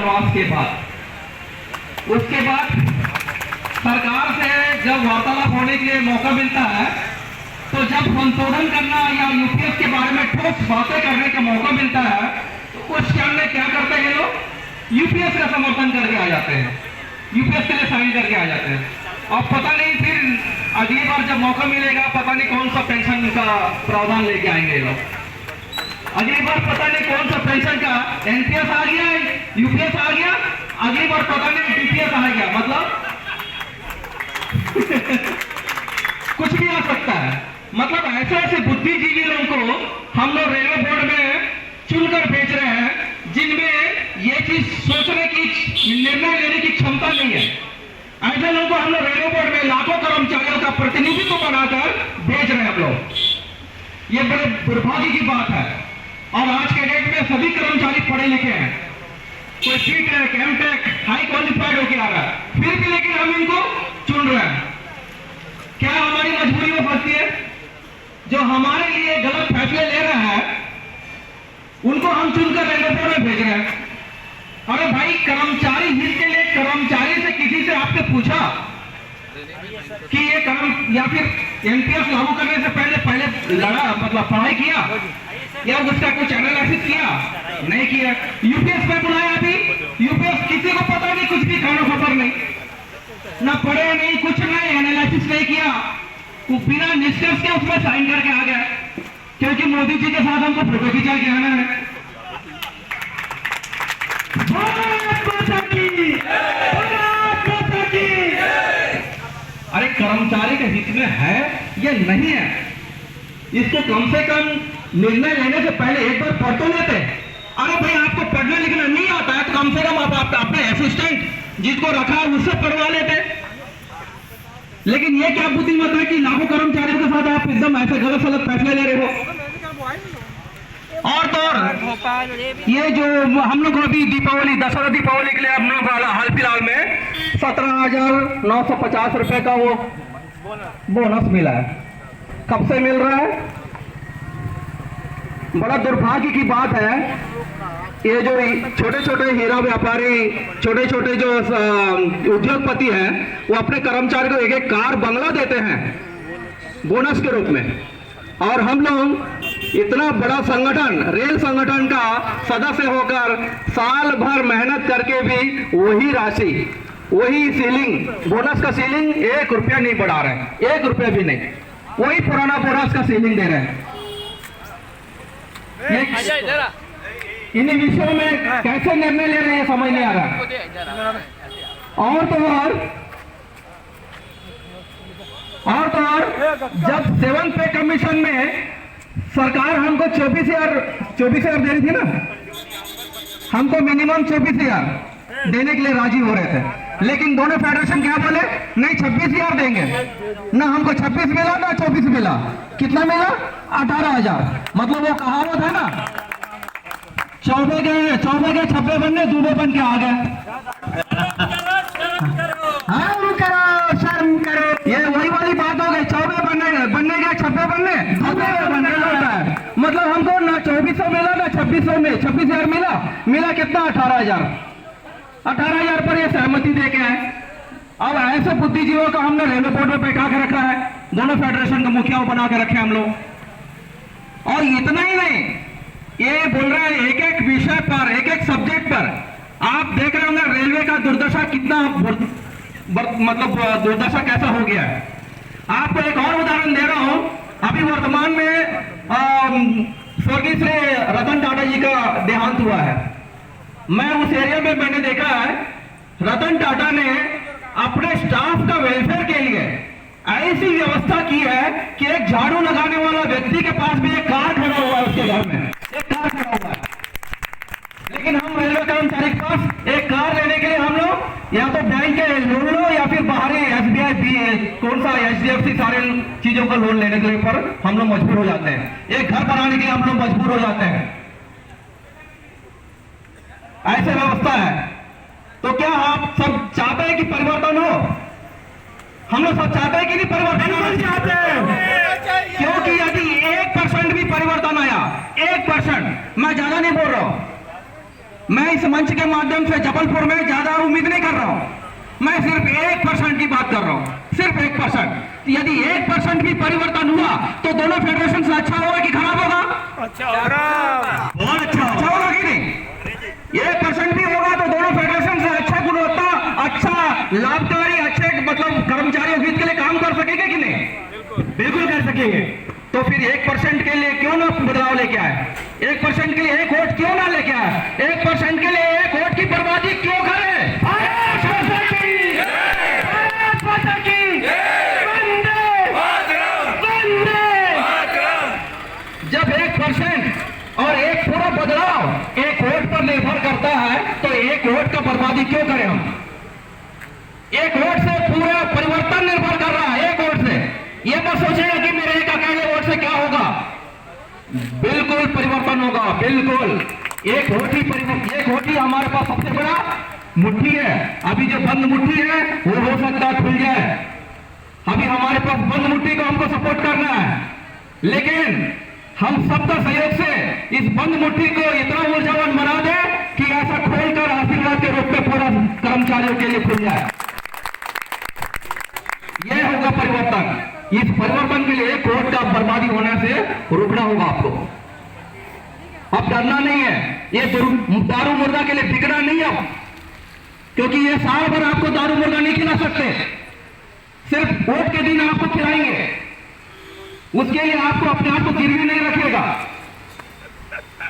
वनवास के बाद, उसके बाद सरकार से जब वार्तालाप होने के लिए मौका मिलता है, तो जब संशोधन करना या यूपीएस के बारे में ठोस बातें करने का मौका मिलता है, तो उस क्षण में क्या करते हैं लोग, यूपीएस का समर्थन करके आ जाते हैं, यूपीएस के लिए साइन करके आ जाते हैं। अब पता नहीं फिर अगली बार जब मौका मिलेगा, पता नहीं कौन सा पेंशन का प्रावधान लेके आएंगे लोग, अगली बार पता नहीं कौन सा पेंशन का, एनपीएस आ गया, यूपीएस आ गया, अगली बार पता नहीं टीपीएस आ गया, मतलब कुछ भी आ सकता है। मतलब ऐसे ऐसे बुद्धिजीवी लोगों को हम लोग रेलवे बोर्ड में चुनकर भेज रहे हैं, जिनमें ये चीज सोचने की, निर्णय लेने की क्षमता नहीं है। ऐसे लोगों को हम लोग रेलवे बोर्ड में लाखों कर्मचारियों का प्रतिनिधित्व बनाकर भेज रहे हैं हम लोग। ये बड़े दुर्भाग्य की बात है। और आज के डेट में सभी कर्मचारी पढ़े लिखे हैं, कोई सीटेक, एमटेक, हाई क्वालिफाइड होकर आ रहा है, फिर भी लेकिन हम इनको चुन रहे हैं। क्या हमारी मजबूरी में फंसती है? जो हमारे लिए गलत फैसले ले रहे हैं, उनको हम चुनकर रेलवे बोर्ड में भेज रहे हैं। अरे भाई, कर्मचारी हित के लिए कर्मचारी से किसी से आपने पूछा कि ये कर्म या फिर एनपीएस लागू करने से पहले लड़ा, मतलब पढ़ाई किया या उसका कुछ एनालिसिस किया? नहीं किया। यूपीएस में बुलाया, अभी यूपीएस किसी को पता नहीं, कुछ भी खाना खबर नहीं, ना पढ़े नहीं, कुछ नहीं, एनालिसिस नहीं किया, वो बिना निष्कर्ष के उसमें साइन करके आ गया, क्योंकि मोदी जी के साथ हमको फोटो खिंचा के आना है। अरे कर्मचारी के हित में है या नहीं है, इसको कम से कम निर्णय लेने से पहले एक बार पढ़ तो लेते। अरे भाई, आपको पढ़ना लिखना नहीं आता है तो कम से कम आप अपने असिस्टेंट जिसको रखा है उससे पढ़वा लेते। लेकिन ये क्या बुद्धिमत है कि लाखों कर्मचारियों के साथ आप एकदम ऐसे गलत सलत फैसले ले रहे हो। और तो और ये जो हम लोग अभी दीपावली, दशहरा दीपावली के लिए हम लोग हाल फिलहाल में 17,950 रुपए का वो बोनस मिला है। कब से मिल रहा है? बड़ा दुर्भाग्य की बात है, ये जो छोटे छोटे हीरा व्यापारी, छोटे छोटे जो उद्योगपति हैं, वो अपने कर्मचारी को एक एक कार, बंगला देते हैं बोनस के रूप में। और हम लोग इतना बड़ा संगठन, रेल संगठन का सदस्य होकर साल भर मेहनत करके भी वही राशि, वही सीलिंग, बोनस का सीलिंग 1 रुपया नहीं बढ़ा रहे हैं, 1 रुपया भी नहीं, वही पुराना बोनस का सीलिंग दे रहे हैं। इन्हीं विषयों में कैसे निर्णय ले रहे हैं समझ नहीं आ रहा। और तो और जब 7 पे कमीशन में सरकार हमको 24,000 दे रही थी ना, हमको मिनिमम 24,000 देने के लिए राजी हो रहे थे, लेकिन दोनों फेडरेशन क्या बोले, नहीं 26,000 देंगे। ना हमको 26 मिला ना 24 मिला, कितना मिला? 18,000। मतलब वो कहावत है ना, 14 गए 26 बनने, दूबे बन के आ गए। हाँ, करो, शर्म करो, ये वही वाली बात हो गई। 14 बनने गए, 26 बनने, दूबे बनने लगता है। मतलब हमको ना 2400 मिला ना 2600 में 26,000 मिला कितना? 18,000। 18,000 पर ये सहमति दे के आए। अब ऐसे बुद्धिजीवियों का हमने रेलवे बोर्ड में बैठा के रखा है, दोनों फेडरेशन का मुखिया बना के रखे हम लोग। और इतना ही नहीं, ये बोल रहे हैं एक एक विषय पर, एक एक सब्जेक्ट पर। आप देख रहे होंगे रेलवे का दुर्दशा कितना, मतलब दुर्दशा कैसा हो गया है। आपको एक और उदाहरण दे रहा हूं। अभी वर्तमान में स्वर्गीय श्री रतन टाटा जी का देहांत हुआ है। मैं उस एरिया में मैंने देखा है, रतन टाटा ने अपने स्टाफ का वेलफेयर के लिए ऐसी व्यवस्था की है कि एक झाड़ू लगाने वाला व्यक्ति के पास भी एक कार खड़ा हुआ है, उसके घर में एक कार खड़ा हुआ है। लेकिन हम रेलवे कर्मचारी के पास एक कार लेने के लिए हम लोग या तो बैंक के लोन लो या फिर बाहरी एसबीआई, कौन सा एचडीएफसी, सारे चीजों का लोन लेने के ऊपर हम लोग मजबूर हो जाते हैं। एक घर बनाने के लिए हम लोग मजबूर हो जाते हैं। ऐसे व्यवस्था है। तो क्या आप सब चाहते हैं कि परिवर्तन हो? हम लोग सब चाहते हैं कि नहीं परिवर्तन होना चाहते हैं? क्योंकि यदि 1% भी परिवर्तन आया, 1%, मैं ज्यादा नहीं बोल रहा हूं, मैं इस मंच के माध्यम से जबलपुर में ज्यादा उम्मीद नहीं कर रहा हूं। मैं सिर्फ 1% की बात कर रहा हूं, सिर्फ 1%। यदि 1% भी परिवर्तन हुआ तो दोनों फेडरेशन से अच्छा होगा कि खराब होगा? अच्छा होगा, बहुत अच्छा होगा कि नहीं? 1% भी होगा तो दोनों फेडरेशन से अच्छा गुणवत्ता, अच्छा लाभकारी, अच्छे मतलब कर्मचारियों हित के लिए काम कर सकेंगे कि नहीं? बिल्कुल कर सकेंगे। तो फिर 1% के लिए क्यों ना बदलाव लेके आए? 1% के लिए एक वोट क्यों ना लेके आए? 1% के लिए एक वोट की बर्बादी क्यों करे? जब 1% और एक पूरा बदलाव एक वोट पर निर्भर करता है तो एक वोट का बर्बादी क्यों करें हम? एक वोट से पूरा परिवर्तन निर्भर कर रहा है, एक वोट से। ये मत सोचेगा कि मेरे एक अकेले वोट से क्या होगा। बिल्कुल परिवर्तन होगा, बिल्कुल। एक वोट ही हमारे पास सबसे बड़ा मुट्ठी है। अभी जो बंद मुट्ठी है वो हो सकता है खुल जाए। अभी हमारे पास बंद मुट्ठी को हमको सपोर्ट करना है, लेकिन हम सबका सहयोग से इस बंद मुट्ठी को इतना ऊर्जावान बना दे कि ऐसा खोलकर आशीर्वाद के रूप में पूरा कर्मचारियों के लिए खुल जाए। यह होगा परिवर्तन। इस परिवर्तन के लिए कोर्ट का बर्बादी होने से रुकना होगा आपको। अब डरना नहीं है, ये दारू मुर्गा के लिए बिकना नहीं है, क्योंकि ये साल भर आपको दारू मुर्गा नहीं खिला सकते। सिर्फ वोट के दिन आपको खिलाएंगे, उसके लिए आपको अपने आप को गिरवी नहीं रखेगा।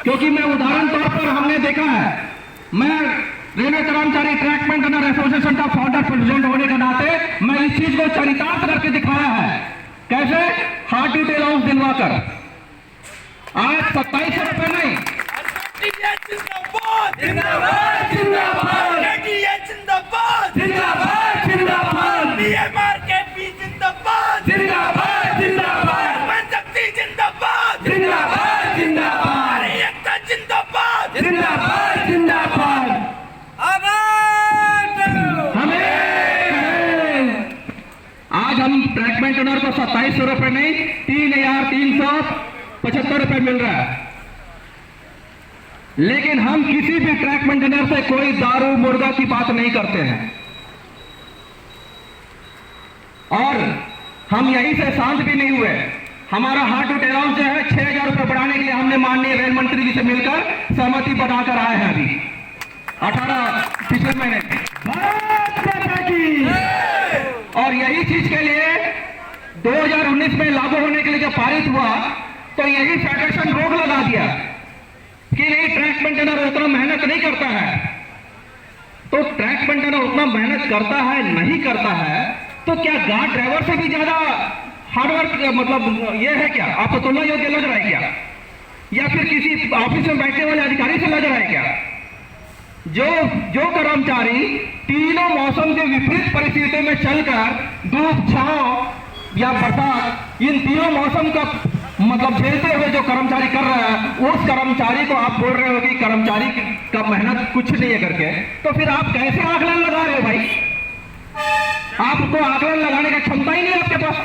क्योंकि मैं उदाहरण तौर पर हमने देखा है, मैं रेलवे कर्मचारी ट्रैक मेंटेनर एसोसिएशन का फाउंडर प्रेसिडेंट होने के नाते मैं इस चीज को चरितार्थ करके दिखाया है। कैसे? हार्ट ड्यूटी अलाउंस दिलवाकर आज 2700 रुपए नहीं, जिंदाबाद जिंदाबाद जिंदाबाद जिंदाबाद जिंदाबाद बीएमआरकेपी जिंदाबाद जिंदाबाद जिंदाबाद पंचक्ति जिंदाबाद जिंदाबाद जिंदाबाद एकता जिंदाबाद जिंदाबाद जिंदाबाद। आज हम ट्रैक मेंटेनर को 2700 रुपए नहीं 3375 रुपए मिल रहा है, लेकिन हम किसी भी ट्रैक मेंटेनर से कोई दारू मुर्गा की बात नहीं करते हैं। और हम यहीं से शांत भी नहीं हुए। हमारा हार्ट ड्यूटी अलाउंस जो है 6000 रुपए बढ़ाने के लिए हमने माननीय रेल मंत्री जी से मिलकर सहमति बनाकर आए हैं अभी 18 पिछले महीने। और यही चीज के लिए 2019 में लागू होने के लिए जब पारित हुआ तो यही फेडरेशन रोक लगा दिया कि नहीं, ट्रैक मेंटेनर उतना मेहनत नहीं करता है। तो ट्रैक मेंटेनर उतना मेहनत करता है नहीं करता है तो क्या गार्ड ड्राइवर से भी ज्यादा हार्डवर्क मतलब ये है क्या? आपको तुलना योग्य लग रहा है क्या? या फिर किसी ऑफिस में बैठने वाले अधिकारी से लग रहा है क्या? जो कर्मचारी तीनों मौसम के विपरीत परिस्थितियों में चलकर धूप छांव या बरसात इन तीनों मौसम का मतलब झेलते हुए जो कर्मचारी कर रहा है, उस कर्मचारी को आप बोल रहे हो कि कर्मचारी का मेहनत कुछ नहीं है करके, तो फिर आप कैसे आकलन लगा रहे हो भाई? आपको आकलन लगाने की क्षमता ही नहीं है आपके पास।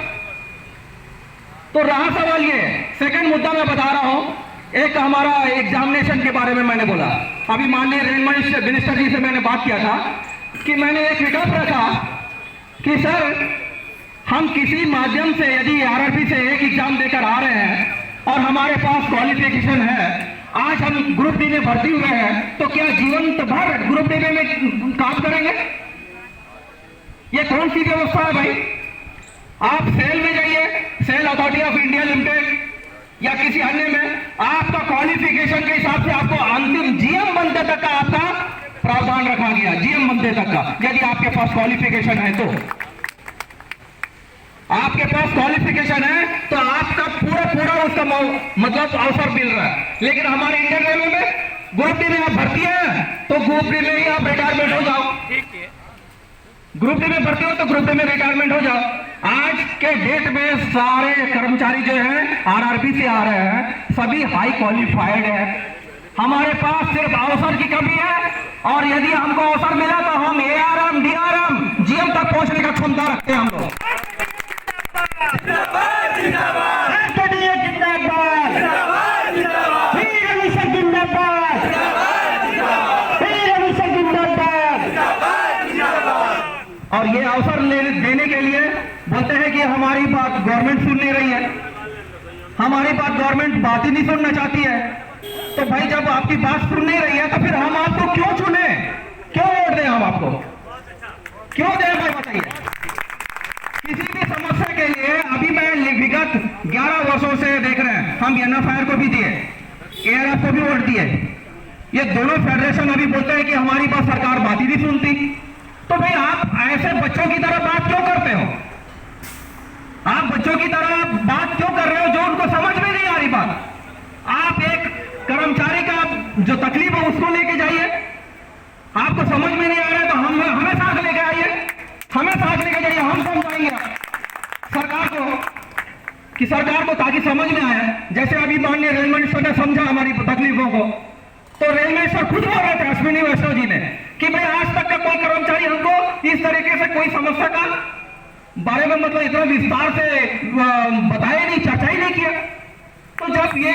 तो रहा सवाल ये, सेकंड मुद्दा मैं बता रहा हूं, एक हमारा एग्जामिनेशन के बारे में मैंने बोला। अभी माननीय रेल मिनिस्टर जी से मैंने बात किया था कि मैंने एक विकल्प रखा कि सर हम किसी माध्यम से यदि आरआरबी से एक एग्जाम देकर आ रहे हैं और हमारे पास क्वालिफिकेशन है, आज हम ग्रुप डी में भर्ती हुए हैं, तो क्या जीवन भर ग्रुप डी में काम करेंगे? ये कौन सी व्यवस्था है भाई? आप सेल में जाइए, SAIL authority of India limited या किसी अन्य में, आपका क्वालिफिकेशन के हिसाब से आपको अंतिम जीएम बनते तक का आपका प्रावधान रखा गया, जीएम बनते तक का। यदि आपके पास क्वालिफिकेशन है तो आपके पास क्वालिफिकेशन है तो आपका पूरा उसका मतलब अवसर मिल रहा है। लेकिन हमारे इंडियन रेलवे में ग्रुप डी में आप भर्ती है तो ग्रुप डी में ही आप रिटायरमेंट हो जाओ। ग्रुप डी में भर्ती हो तो ग्रुप डी में रिटायरमेंट हो जाओ। आज के डेट में सारे कर्मचारी जो हैं आरआरबी से आ रहे हैं, सभी हाई क्वालिफाइड है। हमारे पास सिर्फ अवसर की कमी है, और यदि हमको अवसर मिला तो हम एआरएम, डीआरएम, जीएम तक पहुंचने का क्षमता रखते हैं हम लोग। और ये अवसर देने के लिए बोलते हैं कि हमारी बात गवर्नमेंट सुन नहीं रही है, हमारी बात गवर्नमेंट बात ही नहीं सुनना चाहती है। तो भाई जब आपकी बात सुन नहीं रही है तो फिर हम आपको क्यों चुने, क्यों वोट दें हम आपको, क्यों दें भाई बताइए। किसी भी समस्या के लिए अभी मैं विगत 11 वर्षों से देख रहे हैं, हम NFIR को भी दिए, ARF को भी वोट दिए, ये दोनों फेडरेशन अभी बोलते हैं कि हमारी बात सरकार बात ही नहीं सुनती। तो भाई आप ऐसे बच्चों की तरह बात क्यों करते हो, आप बच्चों की तरह बात क्यों कर रहे हो जो उनको समझ में नहीं आ रही बात। आप एक कर्मचारी का जो तकलीफ है उसको लेके जाइए, आपको समझ में नहीं आ रहा है तो हमें साथ लेके आइए, हमें साथ लेके जाइए, हम समझाएंगे सरकार को कि सरकार को ताकि समझ में आए। जैसे अभी माननीय रेल मिनिस्टर ने समझा हमारी तकलीफों को, तो रेल मिनिस्टर खुद बोल रहे थे अश्विनी वैष्णव जी ने कि भाई आज तक का कोई कर्मचारी हमको इस तरीके से कोई समस्या का बारे में मतलब इतना विस्तार से बताया नहीं, चर्चा ही नहीं किया। तो जब ये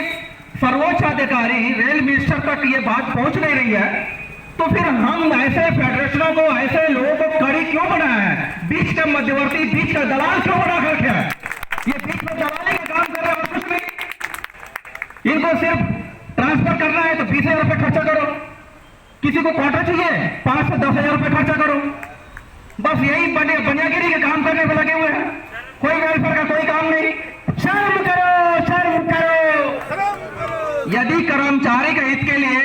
सर्वोच्च अधिकारी रेल मिनिस्टर तक ये बात पहुंच नहीं रही है तो फिर हम ऐसे फेडरेशनों को, ऐसे लोगों को कड़ी क्यों बनाया है, बीच का मध्यवर्ती, बीच का दलाल क्यों बना कर रखा है। ये बीच में दलाली का काम कर रहे हैं और कुछ नहीं। इनको सिर्फ ट्रांसफर करना है तो 20,000 रुपए खर्चा करो, किसी को क्वार्टर चाहिए 5 से 10,000 रुपए खर्चा करो, बस यही बनियागिरी के काम करने में लगे हुए हैं, कोई वेलफेयर का कोई काम नहीं। शर्म करो, शर्म करो। यदि कर्मचारी के हित के लिए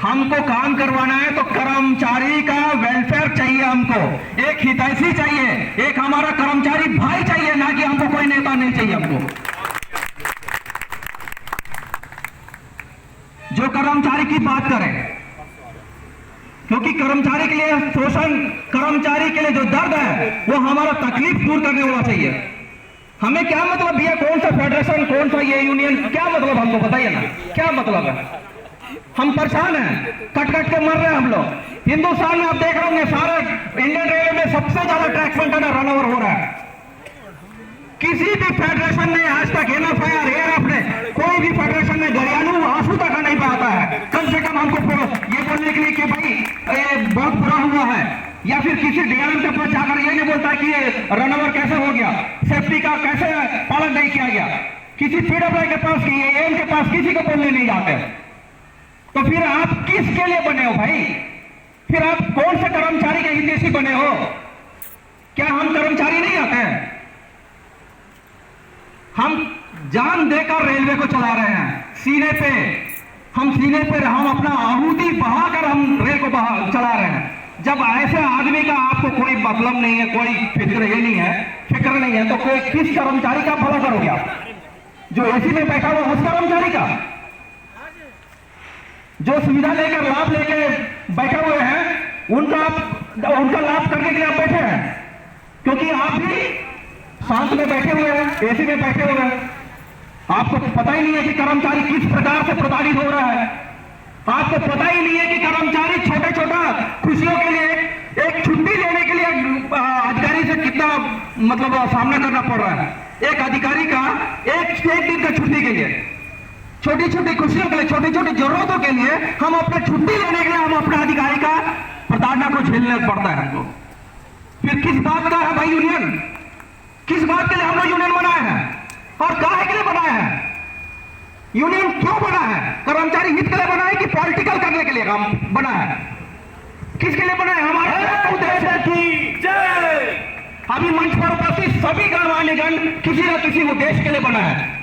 हमको काम करवाना है तो कर्मचारी का वेलफेयर चाहिए, हमको एक हितैषी चाहिए, एक हमारा कर्मचारी भाई चाहिए, ना कि हमको कोई नेता नहीं चाहिए हमको। जो कर्मचारी की बात करें, क्योंकि कर्मचारी के लिए शोषण, कर्मचारी के लिए जो दर्द है वो हमारा तकलीफ दूर करने वाला चाहिए। हमें क्या मतलब भैया, कौन सा फेडरेशन, कौन सा ये यूनियन, क्या मतलब हमको बताइए ना, क्या मतलब है। हम परेशान हैं, कट कट के मर रहे हैं हम लोग। हिंदुस्तान में आप देख रहे होंगे सारे इंडियन रेलवे में सबसे ज्यादा ट्रैक मेंटेनेंस रन ओवर हो रहा है। किसी भी फेडरेशन ने आज तक NFIR, ARF ने, कोई भी फेडरेशन ने घरेलू आंसू तक नहीं पाता है कम से कम हमको ये बोलने के लिए कि भाई ये बहुत बुरा हुआ है, या फिर किसी DRM के पास जाकर ये नहीं बोलता कि ये रन ओवर कैसे हो गया, सेफ्टी का कैसे पालन नहीं किया गया, किसी PWI के पास, AM के पास किसी को बोलने नहीं जाते। तो फिर आप किसके लिए बने हो भाई, फिर आप कौन से कर्मचारी के हितैषी बने हो। क्या हम कर्मचारी नहीं आते हैं, हम जान देकर रेलवे को चला रहे हैं, सीने पे हम अपना आहुति बहाकर हम रेल को चला रहे हैं। जब ऐसे आदमी का आपको कोई मतलब नहीं है, कोई फिक्र नहीं है, तो कोई किस कर्मचारी का भला करोगे आप, जो AC में बैठा हुआ उस कर्मचारी का, जो सुविधा लेकर लाभ लेकर बैठे हुए हैं उनका लाभ करने के लिए आप बैठे हैं, क्योंकि आप भी शांत में बैठे हुए हैं, AC में बैठे हुए हैं। आपको पता ही नहीं है कि कर्मचारी किस प्रकार से प्रताड़ित हो रहा है, आपको पता ही नहीं है कि कर्मचारी छोटे छोटा खुशियों के लिए एक छुट्टी लेने के लिए अधिकारी से कितना मतलब सामना करना पड़ रहा है। एक अधिकारी का एक दिन का छुट्टी के लिए, छोटी छोटी खुशियों के लिए, छोटी छोटी जरूरतों के लिए हम अपने छुट्टी लेने के लिए हम अपने अधिकारी का प्रताड़ना को झेलने पड़ता है हमको। फिर किस बात का है भाई यूनियन, किस बात के लिए हमने यूनियन बनाया है और काहे के लिए बनाया है। यूनियन क्यों बना है, कर्मचारी हित के लिए बना है कि पॉलिटिकल करने के लिए काम बना है, किसके लिए बना है, हमारे उद्देश्य की जय। अभी मंच पर उपस्थित सभी गणमान्यगण किसी न किसी उद्देश्य के लिए बना है।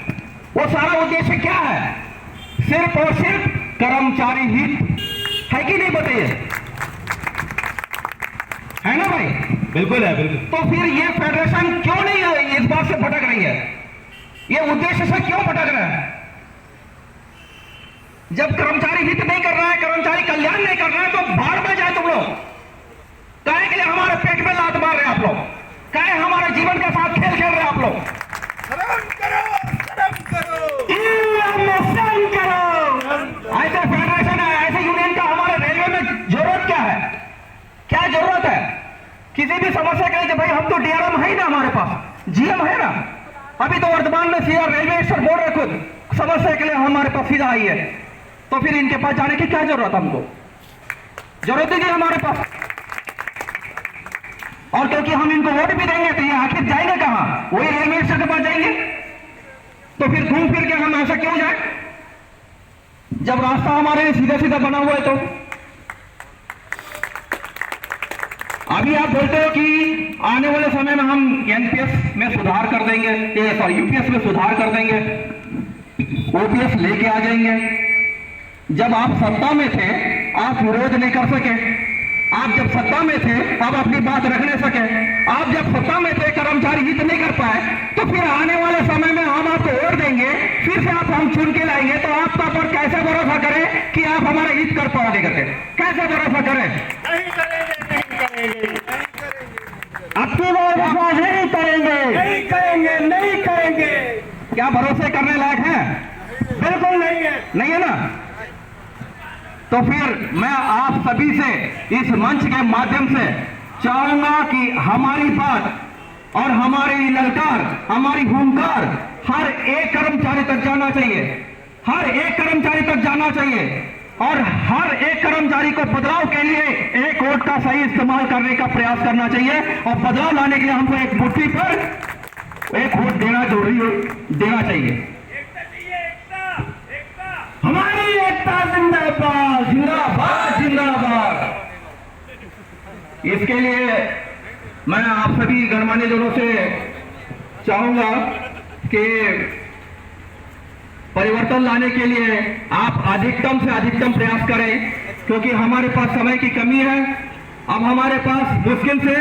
वो सारा उद्देश्य क्या है, सिर्फ और सिर्फ कर्मचारी हित है कि नहीं बताइए, है ना भाई। बिल्कुल है, बिल्कुल। तो फिर ये फेडरेशन क्यों नहीं इस बात से भटक रही है, ये उद्देश्य से क्यों भटक रहा है। जब कर्मचारी हित नहीं कर रहा है, कर्मचारी कल्याण नहीं कर रहा है, तो भाड़ में जाए तुम लोग। काहे के लिए हमारे पेट में लात मार रहे हैं आप लोग, काहे हमारे जीवन के साथ खेल खेल रहे हैं आप लोग। शर्म करो, शर्म करो, शर्म करो। ऐसे फेडरेशन है, ऐसे यूनियन का हमारे रेलवे में जरूरत क्या है, क्या जरूरत है। किसी भी समस्या के लिए भाई हम तो DRM है ना, हमारे पास GM है ना। अभी तो वर्तमान में CR रेलवे स्टेशन बोल रहे खुद समस्या के लिए हमारे पास सीधा आई है, तो फिर इनके पास जाने की क्या जरूरत, हमको जरूरत ही नहीं हमारे पास। और और क्योंकि हम इनको वोट भी देंगे तो ये आखिर जाएंगे कहां? वही रेल मिनिस्टर के पास जाएंगे। तो फिर घूम फिर के हम ऐसा क्यों जाए जब रास्ता हमारे लिए सीधा सीधा बना हुआ है? तो अभी आप बोलते हो कि आने वाले समय में हम एनपीएस में सुधार कर देंगे, सॉरी यूपीएस में सुधार कर देंगे, ओपीएस लेके आ जाएंगे। जब आप सत्ता में थे आप विरोध नहीं कर सके। आप जब सत्ता में थे आप अपनी बात रख नहीं सके। आप जब सत्ता में थे कर्मचारी हित नहीं कर पाए, तो फिर आने वाले समय में हम आपको वोट देंगे, फिर से आप हम चुन के लाएंगे, तो आपका पर कैसे भरोसा करें कि आप हमारा हित कर पाओगे करके? कैसे भरोसा करें? नहीं करेंगे, नहीं करेंगे, नहीं करेंगे, आपकी बात विश्वास नहीं करेंगे। नहीं करेंगे, नहीं करेंगे। क्या भरोसे करने लायक है? बिल्कुल नहीं है। नहीं है ना? तो फिर मैं आप सभी से इस मंच के माध्यम से चाहूंगा कि हमारी बात और हमारी ललकार, हमारी हुंकार हर एक कर्मचारी तक जाना चाहिए। हर एक कर्मचारी तक जाना चाहिए और हर एक कर्मचारी को बदलाव के लिए एक वोट का सही इस्तेमाल करने का प्रयास करना चाहिए। और बदलाव लाने के लिए हमको एक मुट्ठी पर एक वोट देना जरूरी देना चाहिए। हमारी एकता जिंदाबाद, जिंदाबाद जिंदाबाद। इसके लिए मैं आप सभी गणमान्य जनों से चाहूंगा कि परिवर्तन लाने के लिए आप अधिकतम से अधिकतम प्रयास करें, क्योंकि हमारे पास समय की कमी है। अब हमारे पास मुश्किल से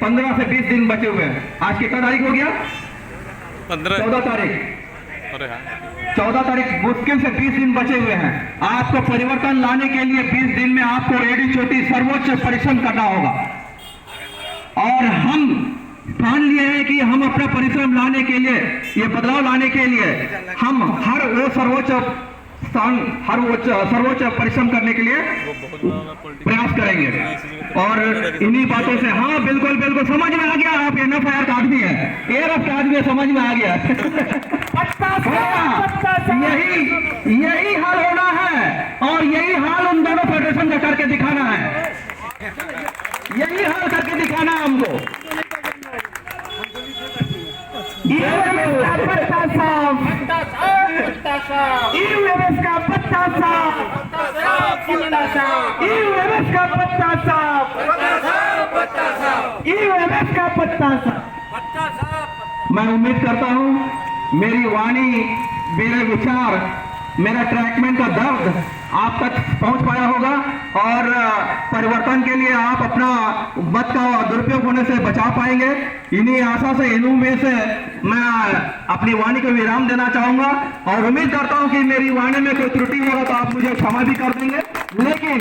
15 से 20 दिन बचे हुए हैं। आज कितना तारीख हो गया? 14 तारीख। 14 तारीख, मुश्किल से 20 दिन बचे हुए हैं। आपको परिवर्तन लाने के लिए 20 दिन में आपको एडी चोटी सर्वोच्च परिश्रम करना होगा। और हम ठान लिए हैं कि हम अपना परिश्रम लाने के लिए, ये बदलाव लाने के लिए हम हर वो सर्वोच्च स्थान, हर वो सर्वोच्च परिश्रम करने के लिए प्रयास करेंगे। और इन्हीं बातों से, हाँ बिल्कुल बिल्कुल समझ में आ गया, आप एनएफआईआर का आदमी है, एआरएफ का आदमी है, समझ में आ गया। यही हाल होना है और यही हाल उन दोनों फेडरेशन का करके दिखाना है। यही हाल करके दिखाना है हमको। ईएमएस का पत्ता साफ, ईएमएस का पत्ता साफ, ईएमएस का पत्ता साफ, ईएमएस का पत्ता साफ। मैं उम्मीद करता हूं मेरी वाणी, मेरे विचार, मेरा ट्रैकमेंट का दर्द आप तक पहुंच पाया होगा और परिवर्तन के लिए आप अपना मत का दुरुपयोग होने से बचा पाएंगे। इन्हीं आशा से, इन उम्मीद से मैं अपनी वाणी को विराम देना चाहूंगा और उम्मीद करता हूं कि मेरी वाणी में कोई त्रुटि होगा तो आप मुझे क्षमा भी कर देंगे। लेकिन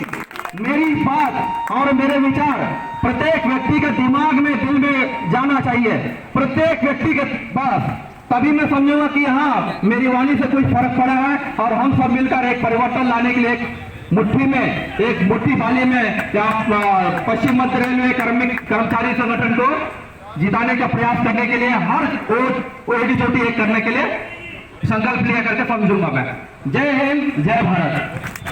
मेरी बात और मेरे विचार प्रत्येक व्यक्ति के दिमाग में, दिल में जाना चाहिए, प्रत्येक व्यक्ति के पास। तभी मैं समझूंगा कि हाँ मेरी वाणी से कोई फर्क पड़ा है और हम सब मिलकर एक परिवर्तन लाने के लिए एक मुट्ठी में, एक मुट्ठी बाली में पश्चिम मध्य रेलवे कर्मचारी संगठन को जिताने का प्रयास करने के लिए, हर एडी चोटी एक करने के लिए संकल्प लिया करके समझूंगा मैं। जय हिंद, जय भारत।